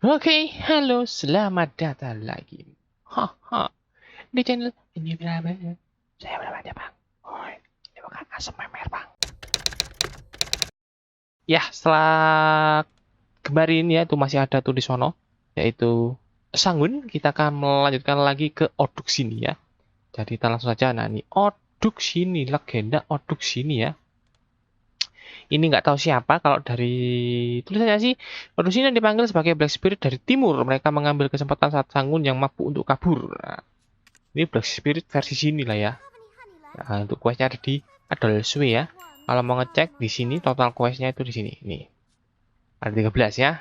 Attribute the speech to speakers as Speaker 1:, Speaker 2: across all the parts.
Speaker 1: Oke, halo, selamat datang lagi. Haha, di channel Newbie Rubber. Saya benar bang. Oi, ini bukan asam memer bang. Ya, setelah kemarin ya, itu masih ada tuh di sono, yaitu Sanggun. Kita akan melanjutkan lagi ke Oduksini ya. Jadi kita langsung saja. Nah, ini Oduksini, legenda Oduksini ya. Ini nggak tahu siapa, kalau dari tulisannya sih, Oduksini yang dipanggil sebagai Black Spirit dari Timur. Mereka mengambil kesempatan saat Sanggun yang mabuk untuk kabur. Nah, ini Black Spirit versi sini lah ya. Nah, untuk questnya ada di adalah ya. Kalau mau ngecek di sini total questnya itu di sini. Nih, ada 13 ya.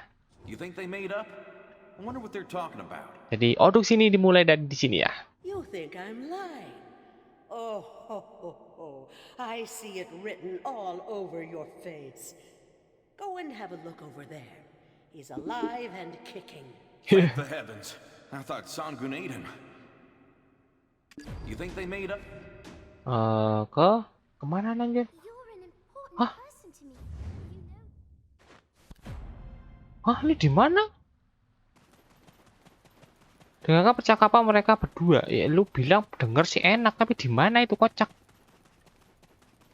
Speaker 1: Jadi Oduksini dimulai dari di sini ya.
Speaker 2: You think I'm lying? Oh, ho, ho, ho. I see it written all over your face. Go and have a look over there. He's alive and kicking.
Speaker 3: Thank the heavens. I thought Sangun ate him. You think they made up?
Speaker 1: Kemana anjir? Hah? Hah, ini di mana? Dengarkan percakapan mereka berdua. Ya, lu bilang denger sih enak, tapi di mana itu kocak?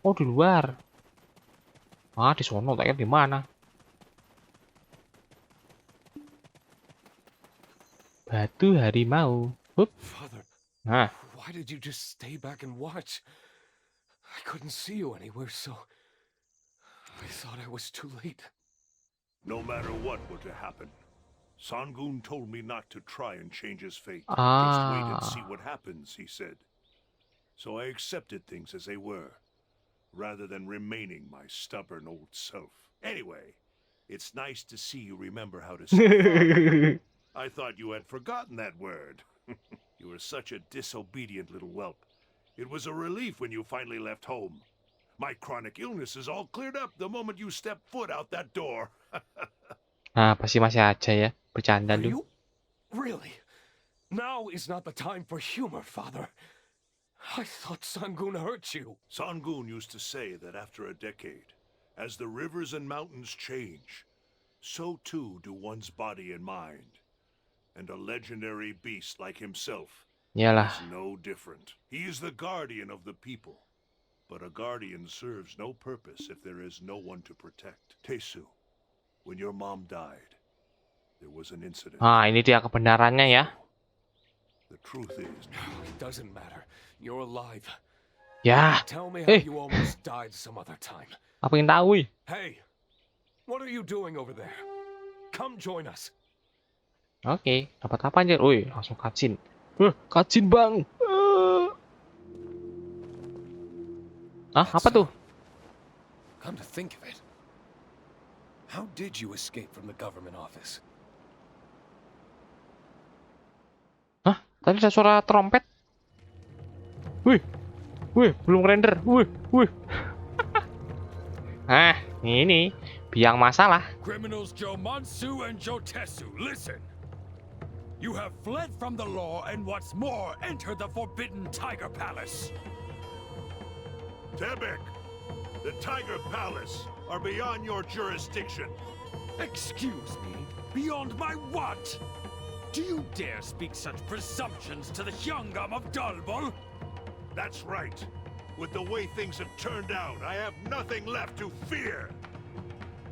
Speaker 1: Oh, di luar. Ah, di sono, tak kira di mana? Batu harimau. Hup.
Speaker 4: Father,
Speaker 1: Nah,
Speaker 4: why did you just stay back and watch? I couldn't see you anywhere, so I thought I was too late.
Speaker 5: No matter what were to happen, Sangun told me not to try and change his fate. Just wait and see what happens, he said. So I accepted things as they were, rather than remaining my stubborn old self. Anyway, it's nice to see you remember how to say father. I thought you had forgotten that word. You were such a disobedient little whelp. It was a relief when you finally left home. My chronic illness is all cleared up the moment you step foot out that door.
Speaker 1: nah, pasti masih aja ya bercanda
Speaker 4: Are
Speaker 1: lu.
Speaker 4: you? Really? Now is not the time for humor, Father. I thought Sangun hurt you.
Speaker 5: Sangun used to say that after a decade, as the rivers and mountains change, so too do one's body and mind. And a legendary beast like himself
Speaker 1: Iyalah.
Speaker 5: is no different. He is the guardian of the people. But a guardian serves no purpose if there is no one to protect. Tesu, when your mom died, there was an incident.
Speaker 1: Ah, ini dia kebenarannya ya.
Speaker 5: The truth is,
Speaker 4: It doesn't matter. You're alive.
Speaker 1: Ya.
Speaker 4: Tell me how you almost died some other time.
Speaker 1: Apa yang tahu?
Speaker 4: Hey, what are you doing over there? Come join us.
Speaker 1: Oke, dapat apa anjir? Wih, langsung cutscene. Cutscene bang. Ah, apa tuh?
Speaker 4: Come to think of it, how did you escape from the government office?
Speaker 1: Hah? Tadi ada suara trompet. Wih, wih, belum render. Wih, wih. Ah, ini biang masalah.
Speaker 6: Criminals Jomansu and Jotesu, listen! You have fled from the law and what's more, entered the Forbidden Tiger Palace.
Speaker 5: Tebek, the Tiger Palace are beyond your jurisdiction.
Speaker 6: Excuse me, beyond my what? Do you dare speak such presumptions to the Yonghnam of Dalbol?
Speaker 5: That's right. With the way things have turned out, I have nothing left to fear.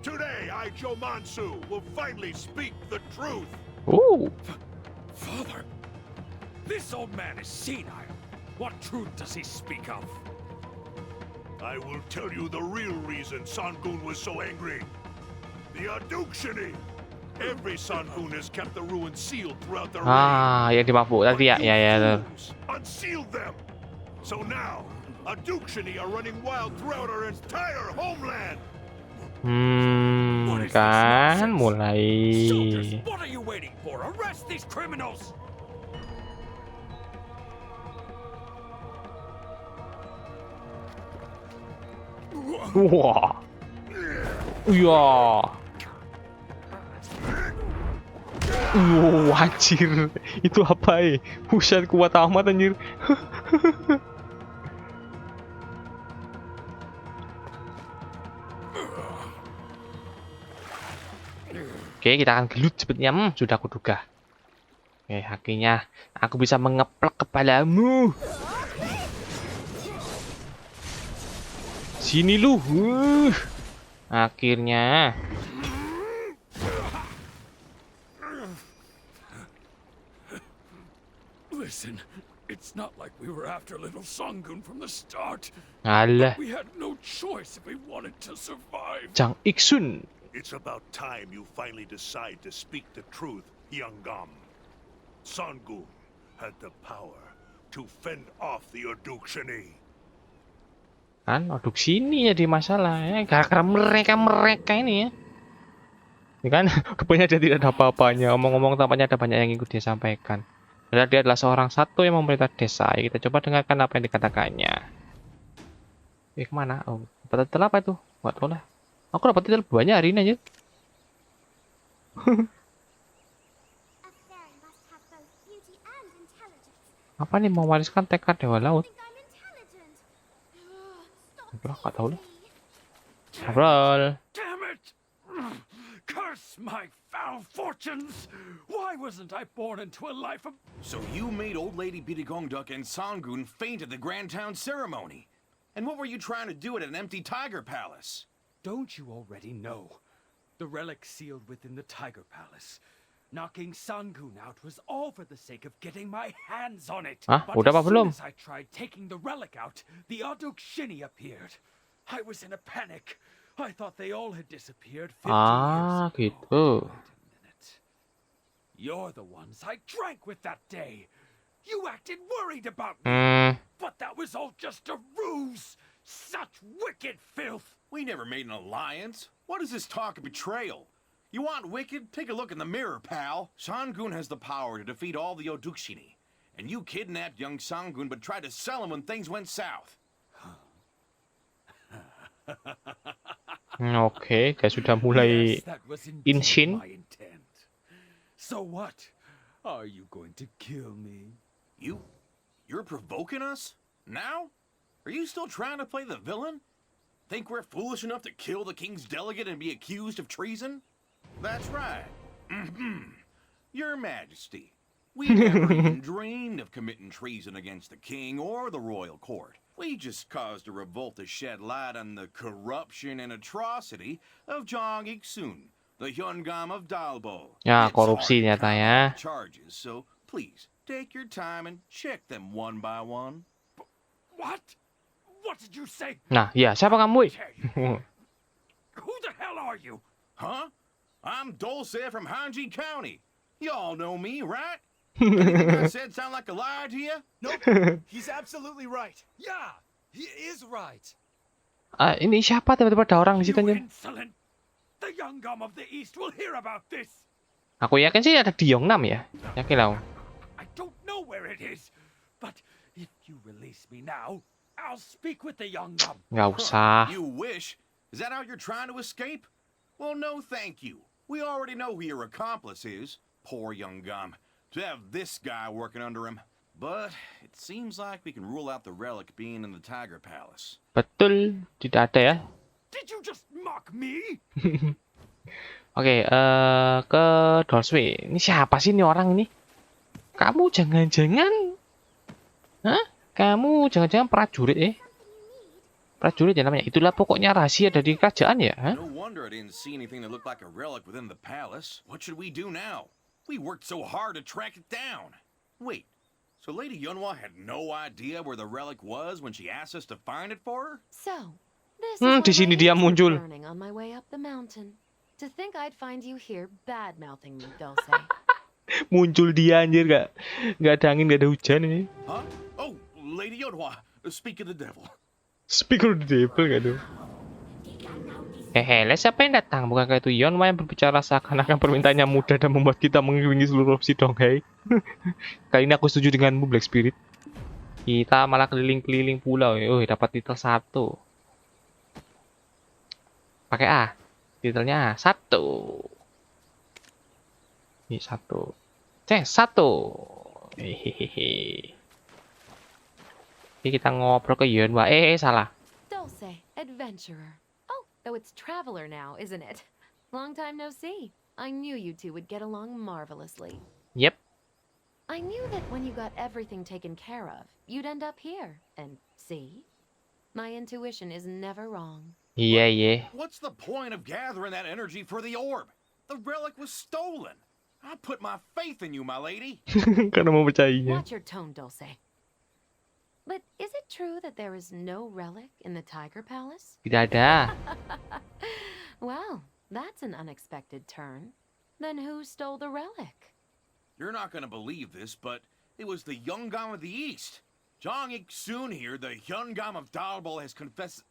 Speaker 5: Today, I, Jomansu, will finally speak the truth.
Speaker 1: Ooh.
Speaker 6: Father, this old man is senile. What truth does he speak of?
Speaker 5: I will tell you the real reason Sangun was so angry. The Oduksini. Every Sangun has kept the ruins sealed throughout their reign.
Speaker 1: Ah, ya dimabuk tadi ya, ya.
Speaker 5: Unsealed them. So now, Oduksini are running wild throughout our entire homeland.
Speaker 1: Kan mulai.
Speaker 6: Soldiers, what are you waiting for? Arrest these criminals!
Speaker 1: Wah. Iya. Anjir. Itu apa ya? Buset, kuat amat anjir. Oke, kita akan gelut cepetnya. Sudah aku duga. Oke, akhirnya aku bisa mengeplek kepalamu. Sini lu. Akhirnya.
Speaker 6: Listen, it's not like we were after little Sangun from the start.
Speaker 1: Alah,
Speaker 6: We had no choice if we wanted to survive.
Speaker 1: Jang Iksun.
Speaker 5: It's about time you finally decide to speak the truth, Yonghnam. Sangun had the power to fend off the Oduksini.
Speaker 1: Kan, Oduksini ya di masalah ya. Gara-gara mereka ini ya. Ini kan, rupanya dia tidak ada apa-apanya. Omong-omong tampaknya ada banyak yang ikut dia sampaikan. Padahal dia adalah seorang satu yang memerintah desa. Ya, kita coba dengarkan apa yang dikatakannya. Kemana? Oh, dapat titel apa itu? Nggak tahu lah. Aku dapat titel banyak hari ini aja. Apa nih, mewariskan tekad dewa laut? Nggak tahu lah. Ngobrol.
Speaker 6: Damn it! Curse my foul fortunes! Why wasn't I born into a life of...
Speaker 3: So you made old lady Bidagongduk and Sangun faint at the Grand Town ceremony. And what were you trying to do at an empty tiger palace?
Speaker 6: Don't you already know? The relic sealed within the Tiger Palace. Knocking Sangun out was all for the sake of getting my hands on it.
Speaker 1: Ah,
Speaker 6: But
Speaker 1: udah apa
Speaker 6: as
Speaker 1: belum?
Speaker 6: soon as I tried taking the relic out, the Oduksini appeared. I was in a panic. I thought they all had disappeared 50
Speaker 1: Ah,
Speaker 6: years ago.
Speaker 1: gitu.
Speaker 6: Wait a minute. You're the ones I drank with that day. You acted worried about me. But that was all just a ruse. Such wicked filth.
Speaker 3: We never made an alliance. What is this talk of betrayal? You want wicked? Take a look in the mirror, pal. Sangun has the power to defeat all the Oduksini. And you kidnapped young Sangun but tried to sell him when things went south.
Speaker 1: Oke, dia sudah mulai
Speaker 6: Yes, that was indeed
Speaker 1: insane.
Speaker 6: my intent. So what? Are you going to kill me?
Speaker 3: You're provoking us? Now? Are you still trying to play the villain? Think we're foolish enough to kill the king's delegate and be accused of treason? That's right. Your Majesty, we never even dreamed of committing treason against the king or the royal court. We just caused a revolt to shed light on the corruption and atrocity of Jang Ik-sun, the Yonghnam of Dalbo.
Speaker 1: Ya,
Speaker 3: It's hard
Speaker 1: korupsi
Speaker 3: to
Speaker 1: ternyata
Speaker 3: count
Speaker 1: ya.
Speaker 3: all the charges, so please take your time and check them one by one.
Speaker 6: What? What did you say?
Speaker 1: Nah, ya, siapa kamu?
Speaker 6: Who the hell are you?
Speaker 3: Huh? I'm Dulce from Hanji County. Y'all know me, right? Anything I said sound like a lie to you?
Speaker 7: Nope. He's absolutely right.
Speaker 6: Yeah, he is right.
Speaker 1: Ini siapa tiba-tiba ada orang di situ
Speaker 6: You
Speaker 1: aja?
Speaker 6: insolent. The Yonghnam of the East will hear about this.
Speaker 1: Aku yakin sih ada di Yonghnam ya. Yakin lah.
Speaker 6: I don't know where it is, but if you release me now, I'll speak with the Yonghnam.
Speaker 1: Nggak usah.
Speaker 3: You wish? Is that how you're trying to escape? Well, no thank you. We already know who your accomplice is. Poor Yonghnam. To have this guy working under him. But it seems like we can rule out the relic being in the Tiger Palace.
Speaker 1: Betul, tidak ada ya.
Speaker 6: Did you just mock me?
Speaker 1: Oke, ke Dorswe. Ini siapa sih ini orang ini? Kamu jangan-jangan... Hah? Kamu jangan-jangan prajurit Prajurit ya namanya. Itulah pokoknya rahasia dari kerajaan ya. Hah?
Speaker 3: No wonder I didn't see anything that looked like a relic within the palace. What should we do now? We worked so hard to track it down. Wait, so Lady Yeonhwa had no idea where the relic was when she asked us to find it for her?
Speaker 8: So, this is
Speaker 1: Di sini
Speaker 8: why my
Speaker 1: dia
Speaker 8: hands were
Speaker 1: muncul.
Speaker 8: burning on my way up the mountain. To think I'd find you here bad-mouthing me, Dulce.
Speaker 1: Muncul dia anjir, nggak ada angin, nggak ada hujan ini.
Speaker 3: Huh? Oh, Lady Yeonhwa, speak of the devil.
Speaker 1: Speaker the devil nggak tuh? Siapa yang datang? Bukankah itu Yeonhwa yang berbicara seakan-akan permintaannya mudah dan membuat kita mengelilingi seluruh opsi Donghai? Kali ini aku setuju denganmu, Black Spirit. Kita malah keliling-keliling pulau. Dapat titel 1. Pakai A. Titelnya A. 1. Ini 1. C1. Hehehe. Oke, kita ngobrol ke Yeonhwa. Salah.
Speaker 8: Dulce, adventurer. Oh, though it's traveler now, isn't it? Long time no see. I knew you two would get along marvelously.
Speaker 1: Yep.
Speaker 8: I knew that when you got everything taken care of, you'd end up here. And see? My intuition is never wrong.
Speaker 1: Iya, iya.
Speaker 3: What's the point of gathering that energy for the orb? The relic was stolen. I put my faith in you, my lady.
Speaker 1: Karena mau percayanya.
Speaker 8: Watch your tone, Dulce. But is it true that there is no relic in the Tiger Palace?
Speaker 1: Tidak ada.
Speaker 8: Well, that's an unexpected turn. Then who stole the relic?
Speaker 3: You're not gonna believe this, but it was the Yonghnam of the East. Jong Ik-soon here, the Yonghnam of Dalbol, has confessed...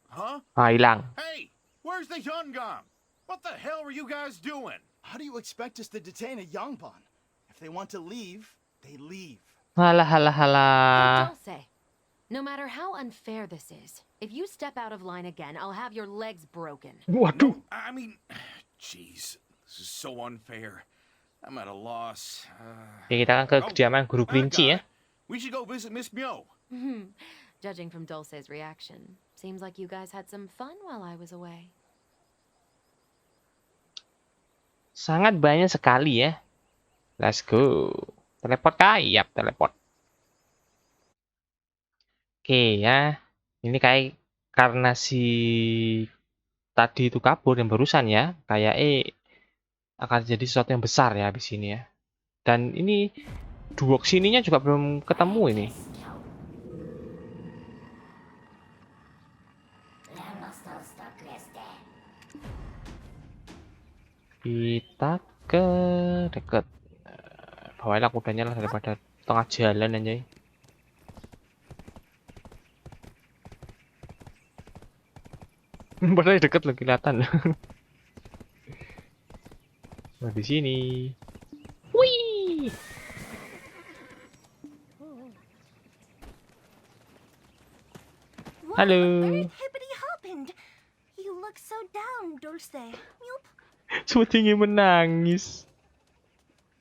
Speaker 3: Huh?
Speaker 1: Hilang.
Speaker 3: Hey! Where's the Yonghnam? What the hell were you guys doing?
Speaker 7: How do you expect us to detain a Yongban? If they want to leave, they leave.
Speaker 1: Halah, halah, halah.
Speaker 8: Dulce, no matter how unfair this is, if you step out of line again, I'll have your legs broken.
Speaker 1: Waduh.
Speaker 3: I mean... Jeez, this is so unfair. I'm at a loss.
Speaker 1: Ya, kita kan ke kediaman guru kelinci ya.
Speaker 3: We should go visit Miss Myo.
Speaker 8: Judging from Dulce's reaction, seems like you guys had some fun while I was away.
Speaker 1: Sangat banyak sekali ya. Let's go. Teleport kah? Yap, teleport. Oke ya. Ini kayak karena si tadi itu kabur yang barusan ya. Kayak akan jadi sesuatu yang besar ya habis ini ya. Dan ini Oduksininya juga belum ketemu ini. Kita ke deket. Bawalah kudanya lah daripada tengah jalan aja. Padahal deket loh kelihatan. Nah di sini. Wih. Halo.
Speaker 9: Hippity happened. You look so down, Dulce. Yup.
Speaker 1: Seperti ingin menangis.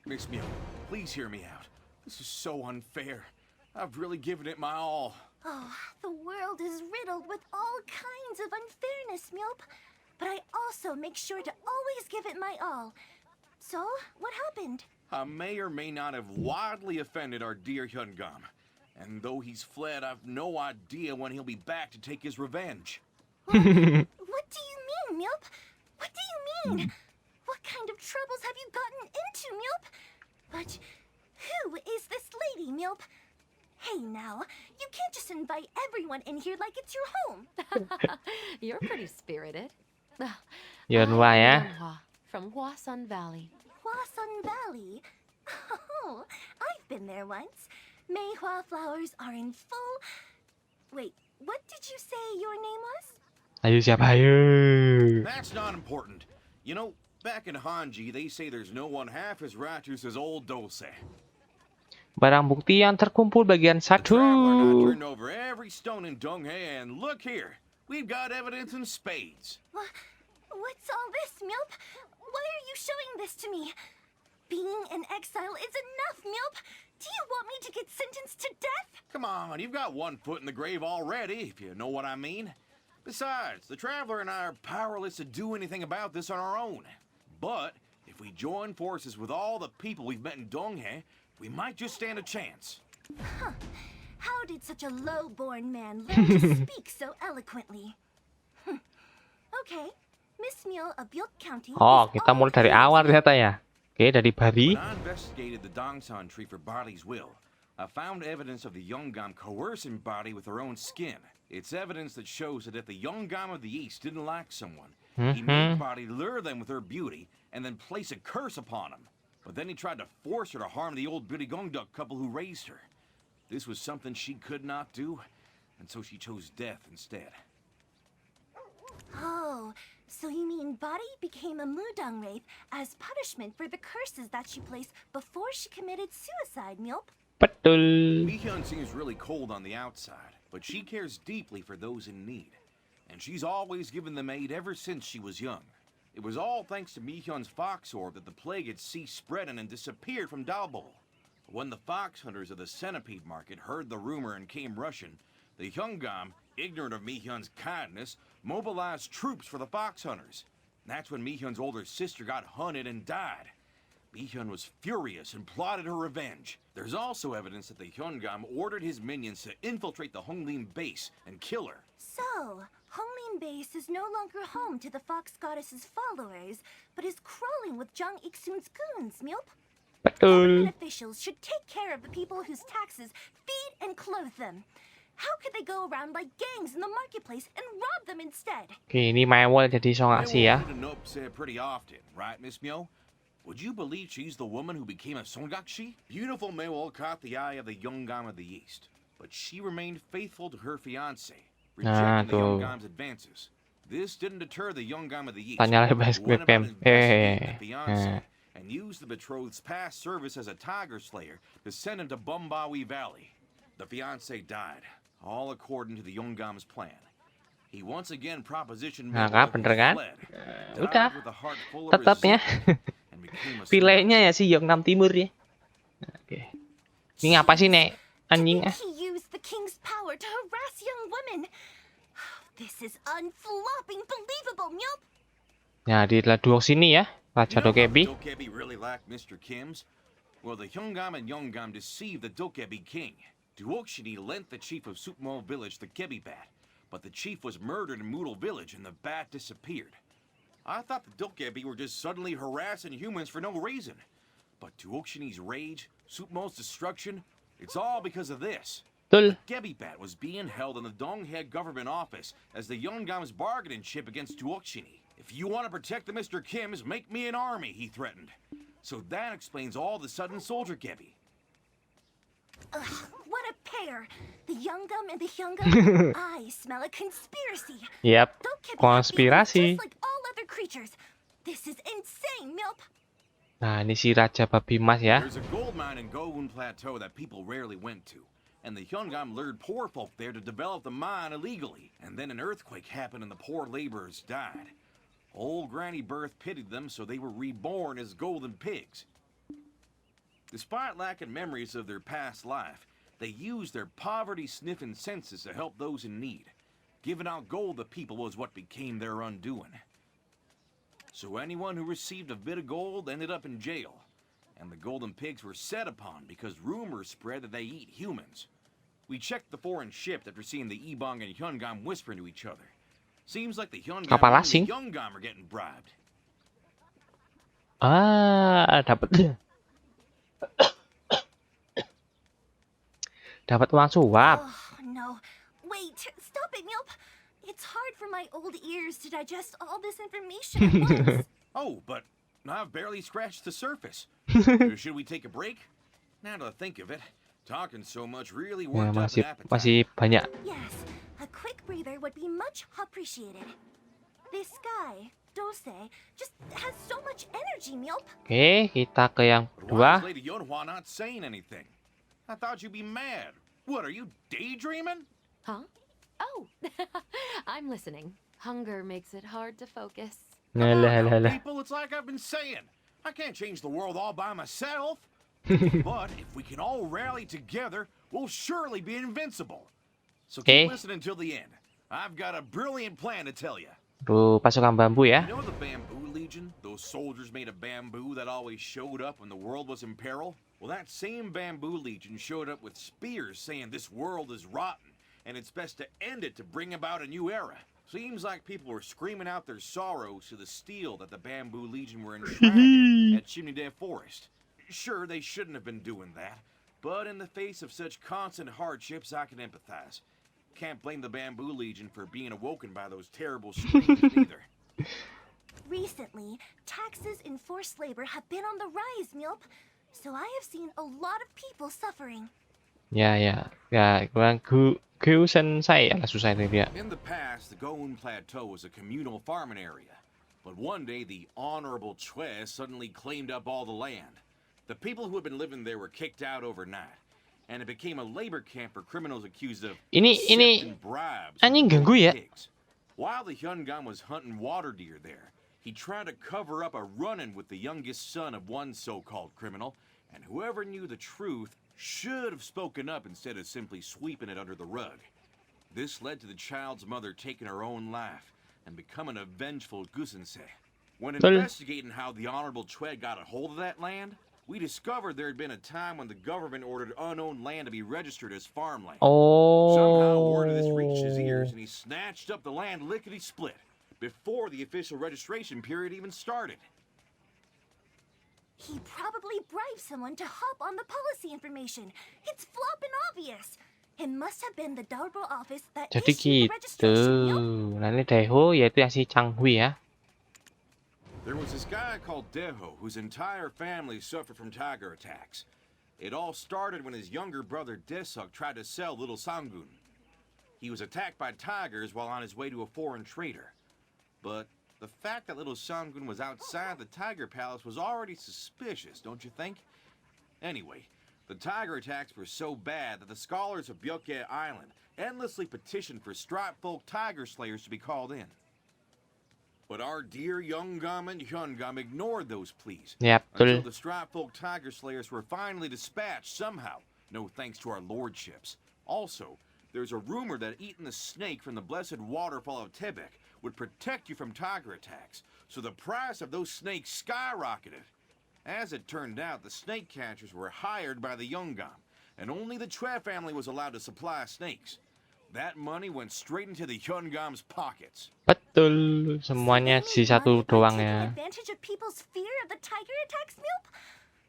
Speaker 3: Miss Myo, please hear me out. This is so unfair. I've really given it my all.
Speaker 9: Oh, the world is riddled with all kinds of unfairness, Milp. But I also make sure to always give it my all. So, what happened?
Speaker 3: I may or may not have wildly offended our dear Yonghnam. And though he's fled, I've no idea when he'll be back to take his revenge.
Speaker 9: What do you mean, Milp? What do you mean? What kind of troubles have you gotten into, Milp? But who is this lady, Milp? Hey now, you can't just invite everyone in here like it's your home.
Speaker 8: You're pretty spirited.
Speaker 1: Yeonhwa ya.
Speaker 8: Yeonhwa, from Hwasun Valley.
Speaker 9: Hwasun Valley? Oh, I've been there once. Mayhwa flowers are in full... Wait, what did you say your name was?
Speaker 1: Ayo siapa ayo?
Speaker 3: That's not important. You know, back in Hanji, they say there's no one half as righteous as old Dulce.
Speaker 1: Barang bukti yang terkumpul bagian
Speaker 3: The traveler and I
Speaker 1: 1.
Speaker 3: turned over every stone in Donghae, and look here. We've got evidence in spades.
Speaker 9: What's all this, Milp? Why are you showing this to me? Being in exile is enough, Milp. Do you want me to get sentenced to death?
Speaker 3: Come on, you've got one foot in the grave already, if you know what I mean. Besides, the traveler and I are powerless to do anything about this on our own. But if we join forces with all the people we've met in Donghae, we might just stand a chance.
Speaker 9: Huh. How did such a low-born man learn to speak so eloquently? Okay, Miss Mule of Byeok County.
Speaker 1: Oh,
Speaker 9: is
Speaker 1: kita
Speaker 9: all
Speaker 1: mulai dari
Speaker 9: ears.
Speaker 1: awal ternyata ya. Oke, dari Bari.
Speaker 3: When I investigated the Dongsan tree for Bodi's will, I found evidence of the Yonghnam coercing Body with her own skin. It's evidence that shows that if the Yonghnam of the East didn't like someone, he made Body lure them with her beauty and then place a curse upon him. But then he tried to force her to harm the old Birigongduk couple who raised her. This was something she could not do, and so she chose death instead.
Speaker 9: Oh, so you mean Body became a Mudang wraith as punishment for the curses that she placed before she committed suicide, Milp?
Speaker 1: Betul.
Speaker 3: Mihyun seems really cold on the outside, but she cares deeply for those in need. And she's always given them aid ever since she was young. It was all thanks to Mihyun's fox orb that the plague had ceased spreading and disappeared from Dalbol. When the fox hunters of the centipede market heard the rumor and came rushing, the Yonghnam, ignorant of Mihyun's kindness, mobilized troops for the fox hunters. That's when Mi-hyun's older sister got hunted and died. Mi-hyun was furious and plotted her revenge. There's also evidence that the Yonghnam ordered his minions to infiltrate the Honglim base and kill her.
Speaker 9: So, Honglim Base is no longer home to the Fox Goddess's followers, but is crawling with Jang Ik-soon's goons, Milp. Government officials should take care of the people whose taxes feed and clothe them. How could they go around like gangs in the marketplace and rob them instead?
Speaker 1: Oke, ini Mewol jadi song aksi ya.
Speaker 3: Pretty often, right, Miss Myo? Would you believe she's the woman who became a Songakshi? Beautiful Mewol caught the eye of the Yonghnam of the East, but she remained faithful to her fiancé, rejecting the Yonghnam's advances. This didn't deter the Yonghnam of the East,
Speaker 1: Tanya
Speaker 3: who
Speaker 1: lepas
Speaker 3: went about investigating the
Speaker 1: eh.
Speaker 3: fiancé and used the betrothed's past service as a tiger slayer to send him to Bumbawi Valley. The fiancé died, all according to the Yonghnam's plan. He once again propositioned
Speaker 1: Nah, kan bener kan?
Speaker 3: fled,
Speaker 1: Udah,
Speaker 3: died with a heart full of
Speaker 1: tetap ya.
Speaker 3: resentment, and became a
Speaker 1: Pilihnya ya si Yonghnam Timur ya. Oke. Ini apa sih, Nek? Anjing ah.
Speaker 9: He used the king's power to harass young women. This is unflopping believable, Milp.
Speaker 1: Nah, di Oduksini ya. Raja Dokebi.
Speaker 3: Dokebi really like Mr. Kim's? Well, the Yonghnam and Yonghnam deceived the Dokebi king. Oduksini lent the chief of Supmo village the Kebi bat, but the chief was murdered in Moodle village and the bat disappeared. I thought the Dokebi were just suddenly harassing humans for no reason. But Oduksini's rage, Supmo's destruction, it's all because of this.
Speaker 1: Betul.
Speaker 3: The Kebi bat was being held in the Donghae government office as the Yonghnam's bargaining chip against Oduksini. If you want to protect the Mr. Kims, make me an army, he threatened. So that explains all the sudden soldier Kebi.
Speaker 9: Ugh, what a pair! The Yonghnam and the Yonghnam. I smell a conspiracy.
Speaker 1: Yep.
Speaker 9: Dokebi
Speaker 1: Konspirasi.
Speaker 9: just like all other creatures. This is insane, Milp.
Speaker 1: Nah, ini si Raja Babi Emas ya.
Speaker 3: There's a gold mine in Gowon Plateau that people rarely went to, and the Yonghnam lured poor folk there to develop the mine illegally. And then an earthquake happened and the poor laborers died. Old Granny Birth pitied them, so they were reborn as golden pigs. Despite lacking memories of their past life, they used their poverty-sniffing senses to help those in need. Giving out gold to people was what became their undoing. So anyone who received a bit of gold ended up in jail, and the golden pigs were set upon because rumors spread that they eat humans. We checked the foreign ship after seeing the Ebong and Yonghnam whispering to each other. Seems like the Yonghnam
Speaker 1: Kapal
Speaker 3: and
Speaker 1: asing.
Speaker 3: the Yonghnam are getting bribed.
Speaker 1: Ah, dapat dapat uang suap.
Speaker 9: Oh, no. Wait, stop it, Milp. It's hard for my old ears to digest all this information at once.
Speaker 3: Oh, but I've barely scratched the surface. Should we take a break? Now that I think of it, talking so much really
Speaker 1: Ya,
Speaker 3: worked up an appetite.
Speaker 1: masih banyak.
Speaker 9: Yes, a quick breather would be much appreciated. This guy, Dose, just has so much energy, Milp.
Speaker 1: Oke, kita ke yang
Speaker 3: But why is
Speaker 1: kedua.
Speaker 3: Lady Yeonhwa not saying anything? I thought you'd be mad. What, are you daydreaming?
Speaker 8: Huh? Oh, I'm listening. Hunger makes it hard to focus.
Speaker 1: Nah,
Speaker 3: Come
Speaker 1: lah,
Speaker 3: on
Speaker 1: lah,
Speaker 3: now,
Speaker 1: lah.
Speaker 3: people, it's like I've been saying. I can't change the world all by myself. But if we can all rally together, we'll surely be invincible. So
Speaker 1: Okay.
Speaker 3: keep listening till the end. I've got a brilliant plan to tell you.
Speaker 1: Tuh, pasukan bambu ya.
Speaker 3: You know the Bamboo Legion? Those soldiers made of bamboo that always showed up when the world was in peril? Well, that same Bamboo Legion showed up with spears saying this world is rotten, and it's best to end it to bring about a new era. Seems like people were screaming out their sorrows to the steel that the Bamboo Legion were enshrined in at Chimney Forest. Sure, they shouldn't have been doing that, but in the face of such constant hardships, I can empathize. Can't blame the Bamboo Legion for being awoken by those terrible screams either.
Speaker 9: Recently, taxes and forced labor have been on the rise, Milp. So I have seen a lot of people suffering.
Speaker 1: Ya, kurang Sensei lah susah ini dia.
Speaker 3: In the past, the Gowon Plateau was a communal farming area. But one day, the Honorable Chue suddenly claimed up all the land. The people who had been living there were kicked out overnight, and it became a labor camp for criminals accused of
Speaker 1: Ini
Speaker 3: accepting bribes.
Speaker 1: anjing ganggu ya.
Speaker 3: pigs. While the Yonghnam was hunting water deer there, he tried to cover up a run-in with the youngest son of one so-called criminal, and whoever knew the truth should have spoken up instead of simply sweeping it under the rug. This led to the child's mother taking her own life and becoming a vengeful Gusensei. When
Speaker 1: Betul.
Speaker 3: investigating how the Honorable Tread got a hold of that land, we discovered there had been a time when the government ordered unowned land to be registered as farmland. Somehow word of this reached his ears,
Speaker 1: Oh.
Speaker 3: and he snatched up the land lickety-split before the official registration period even started.
Speaker 9: He probably bribed someone to hop on the policy information. It's flopping obvious. It must have been the Dbe office that
Speaker 1: Jadi
Speaker 9: issued the
Speaker 1: gitu.
Speaker 9: registration. Yup.
Speaker 1: Nah ini Daeho yaitu yang si Changhui ya.
Speaker 3: There was this guy called Deho whose entire family suffered from tiger attacks. It all started when his younger brother Desuk tried to sell little Sangun. He was attacked by tigers while on his way to a foreign trader. But the fact that little Sangun was outside the tiger palace was already suspicious, don't you think? Anyway, the tiger attacks were so bad that the scholars of Byeokgae Island endlessly petitioned for striped-folk tiger slayers to be called in. But our dear Yonghnam and Yeonhwa ignored those pleas
Speaker 1: Ya
Speaker 3: until
Speaker 1: betul.
Speaker 3: the striped-folk tiger slayers were finally dispatched somehow, no thanks to our lordships. Also, there's a rumor that eating the snake from the blessed waterfall of Dbe would protect you from tiger attacks, so the price of those snakes skyrocketed. As it turned out, the snake catchers were hired by the Yonghnam, and only the Tre family was allowed to supply snakes. That money went straight into the Yeonghnam's pockets.
Speaker 1: Betul. Semuanya
Speaker 9: So
Speaker 1: si
Speaker 9: they made
Speaker 1: satu
Speaker 9: money by
Speaker 1: doang
Speaker 9: taking
Speaker 1: ya.
Speaker 9: advantage of people's fear of the tiger attacks, Milp?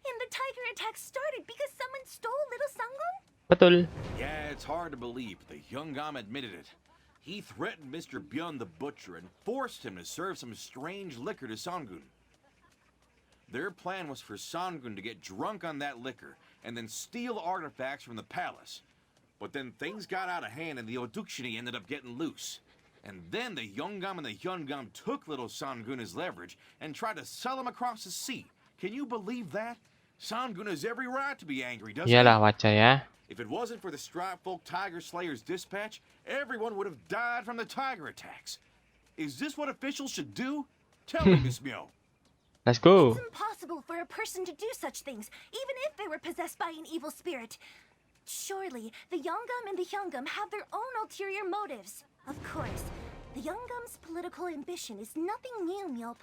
Speaker 9: And the tiger attacks started because someone stole little Sangun?
Speaker 1: Betul.
Speaker 3: Yeah, it's hard to believe, but the Yonghnam admitted it. He threatened Mr. Byun the butcher and forced him to serve some strange liquor to Sangun. Their plan was for Sangun to get drunk on that liquor and then steal artifacts from the palace. But then things got out of hand and the Oduksini ended up getting loose. And then the Yonghnam and the Yeonhwa took little Sangun as leverage and tried to sell him across the sea. Can you believe that? Sangun has every right to be angry, doesn't
Speaker 1: Iyalah
Speaker 3: he?
Speaker 1: wajar ya.
Speaker 3: If it wasn't for the striped-folk tiger slayers dispatch, everyone would have died from the tiger attacks. Is this what officials should do? Tell me, Miss Myo.
Speaker 1: Let's go.
Speaker 9: It's impossible for a person to do such things, even if they were possessed by an evil spirit. Surely, the Yonghnam and the Yeonhwa have their own ulterior motives. Of course, the Yeonghnam's political ambition is nothing new, Milp.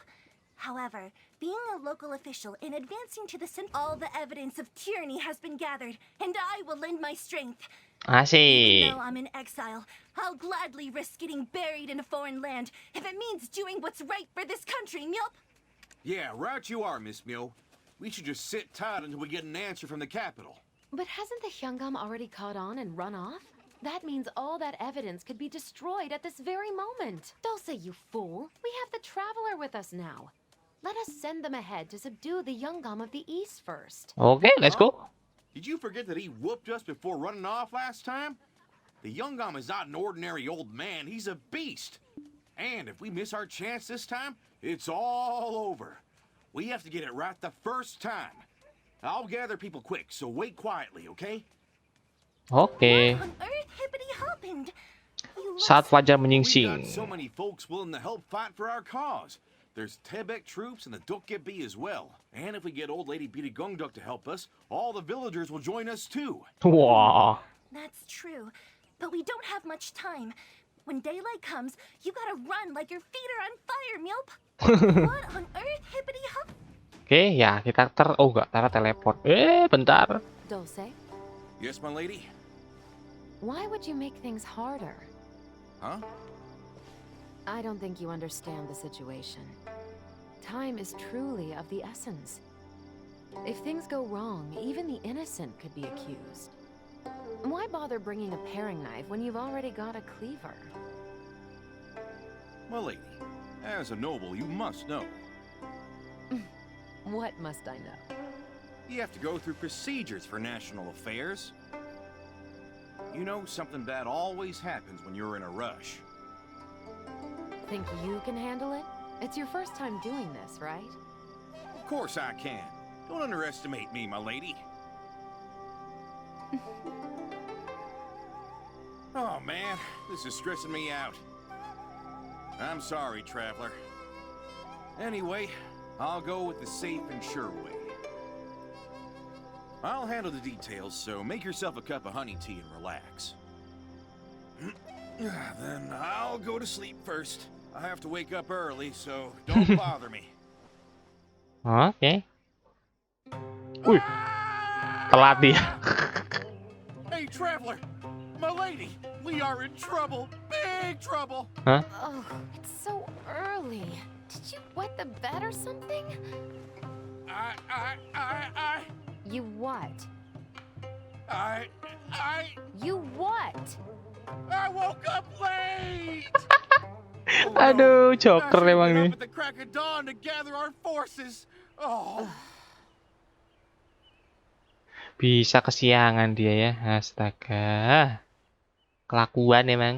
Speaker 9: However, being a local official and advancing to the all the evidence of tyranny has been gathered, and I will lend my strength. Even
Speaker 1: Asik.
Speaker 9: though I'm in exile, I'll gladly risk getting buried in a foreign land if it means doing what's right for this country, Milp.
Speaker 3: Yeah, right you are, Miss Myo. We should just sit tight until we get an answer from the capital.
Speaker 8: But hasn't the Yeonham already caught on and run off? That means all that evidence could be destroyed at this very moment. Don't say, you fool. We have the Traveler with us now. Let us send them ahead to subdue the Yeonham of the East first.
Speaker 1: Oke, let's go.
Speaker 3: Did you forget that he whooped us before running off last time? The Yeonham is not an ordinary old man, he's a beast. And if we miss our chance this time, it's all over. We have to get it right the first time. I'll gather people quick, so wait quietly, okay?
Speaker 1: Oke.
Speaker 9: What on earth hippity happened? You
Speaker 1: Saat
Speaker 9: must...
Speaker 1: fajar
Speaker 3: We've
Speaker 1: menyingsing.
Speaker 3: got so many folks willing to help fight for our cause. There's Dbe troops and the Dbe as well. And if we get old lady Gongduk to help us, all the villagers will join us too.
Speaker 1: Wah.
Speaker 9: That's true, but we don't have much time. When daylight comes, you gotta run like your feet are on fire, Milp. What on earth hippity hop?
Speaker 1: Oke, ya kita oh enggak, Tara teleport. Bentar.
Speaker 8: Dose,
Speaker 3: Yes, my lady?
Speaker 8: why would you make things harder?
Speaker 3: Huh?
Speaker 8: I don't think you understand the situation. Time is truly of the essence. If things go wrong, even the innocent could be accused. Why bother bringing a paring knife when you've already got a cleaver?
Speaker 3: My lady, as a noble, you must know.
Speaker 8: What must I know?
Speaker 3: You have to go through procedures for national affairs. You know, something bad always happens when you're in a rush.
Speaker 8: Think you can handle it? It's your first time doing this, right?
Speaker 3: Of course I can. Don't underestimate me, my lady. Oh, man, this is stressing me out. I'm sorry, traveler. Anyway, I'll go with the safe and sure way. I'll handle the details, so make yourself a cup of honey tea and relax. Then I'll go to sleep first. I have to wake up early, so don't bother me.
Speaker 1: Oke. Wih, telat dia.
Speaker 3: Hey, traveler! My lady! We are in trouble! Big trouble!
Speaker 1: Hah?
Speaker 8: Oh, it's so early. Did you wet the bed or something?
Speaker 3: I
Speaker 8: You what?
Speaker 3: I
Speaker 8: You what?
Speaker 3: woke up late!
Speaker 1: Aduh, joker emang nih.
Speaker 3: At the crack of dawn to gather our forces. Oh.
Speaker 1: Bisa kesiangan dia ya. Astaga. Kelakuan emang.